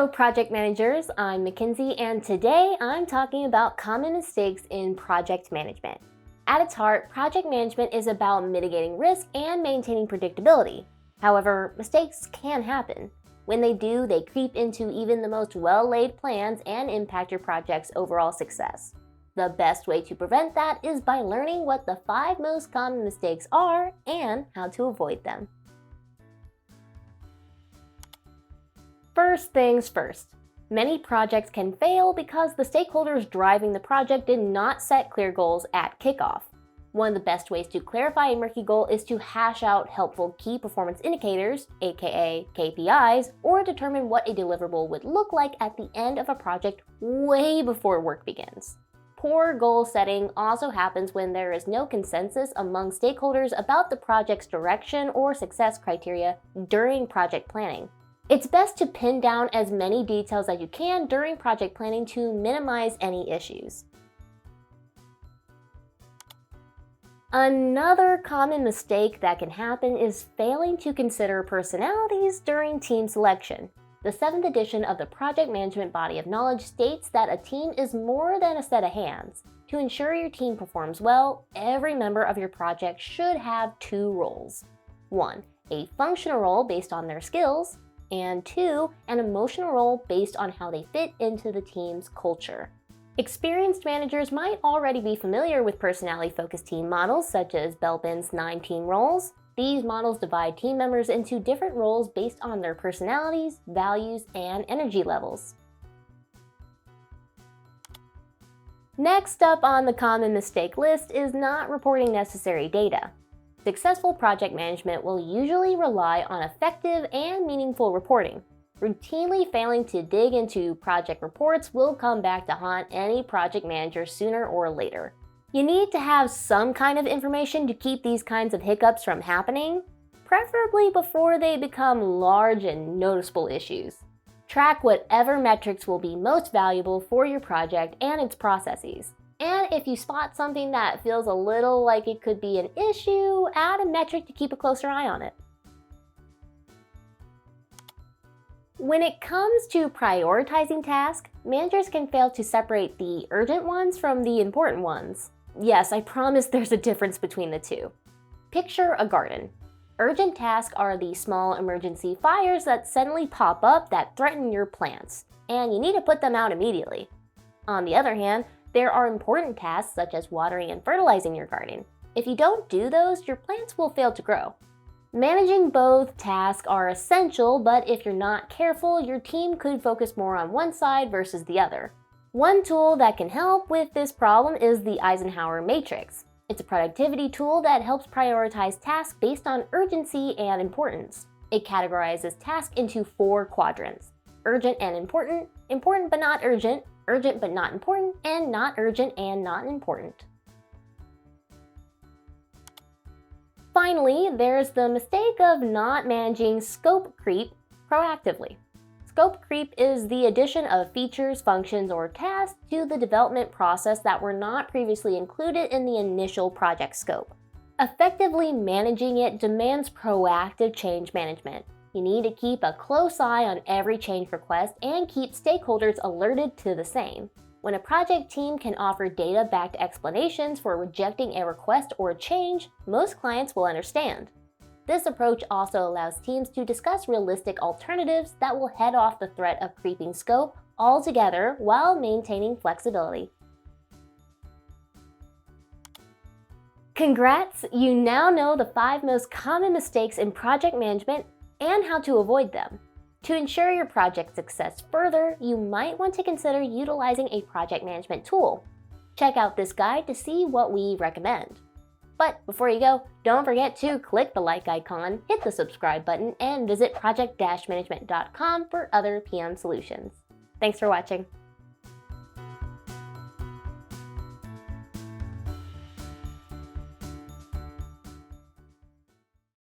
Hello, project managers. I'm Mackenzie, and today I'm talking about common mistakes in project management. At its heart, project management is about mitigating risk and maintaining predictability. However, mistakes can happen. When they do, they creep into even the most well-laid plans and impact your project's overall success. The best way to prevent that is by learning what the 5 most common mistakes are and how to avoid them. First things first, many projects can fail because the stakeholders driving the project did not set clear goals at kickoff. One of the best ways to clarify a murky goal is to hash out helpful key performance indicators, aka KPIs, or determine what a deliverable would look like at the end of a project way before work begins. Poor goal setting also happens when there is no consensus among stakeholders about the project's direction or success criteria during project planning. It's best to pin down as many details as you can during project planning to minimize any issues. Another common mistake that can happen is failing to consider personalities during team selection. The 7th edition of the Project Management Body of Knowledge states that a team is more than a set of hands. To ensure your team performs well, every member of your project should have 2 roles. 1, a functional role based on their skills, and 2, an emotional role based on how they fit into the team's culture. Experienced managers might already be familiar with personality-focused team models such as Belbin's 9 team roles. These models divide team members into different roles based on their personalities, values, and energy levels. Next up on the common mistake list is not reporting necessary data. Successful project management will usually rely on effective and meaningful reporting. Routinely failing to dig into project reports will come back to haunt any project manager sooner or later. You need to have some kind of information to keep these kinds of hiccups from happening, preferably before they become large and noticeable issues. Track whatever metrics will be most valuable for your project and its processes. And if you spot something that feels a little like it could be an issue, add a metric to keep a closer eye on it. When it comes to prioritizing tasks, managers can fail to separate the urgent ones from the important ones. Yes, I promise there's a difference between the two. Picture a garden. Urgent tasks are the small emergency fires that suddenly pop up that threaten your plants, and you need to put them out immediately. On the other hand, there are important tasks such as watering and fertilizing your garden. If you don't do those, your plants will fail to grow. Managing both tasks are essential, but if you're not careful, your team could focus more on one side versus the other. One tool that can help with this problem is the Eisenhower Matrix. It's a productivity tool that helps prioritize tasks based on urgency and importance. It categorizes tasks into 4 quadrants: urgent and important, important but not urgent, urgent but not important, and not urgent and not important. Finally, there's the mistake of not managing scope creep proactively. Scope creep is the addition of features, functions, or tasks to the development process that were not previously included in the initial project scope. Effectively managing it demands proactive change management. You need to keep a close eye on every change request and keep stakeholders alerted to the same. When a project team can offer data-backed explanations for rejecting a request or change, most clients will understand. This approach also allows teams to discuss realistic alternatives that will head off the threat of creeping scope altogether while maintaining flexibility. Congrats! You now know the 5 most common mistakes in project management and how to avoid them. To ensure your project success further, you might want to consider utilizing a project management tool. Check out this guide to see what we recommend. But before you go, don't forget to click the like icon, hit the subscribe button, and visit project-management.com for other PM solutions. Thanks for watching.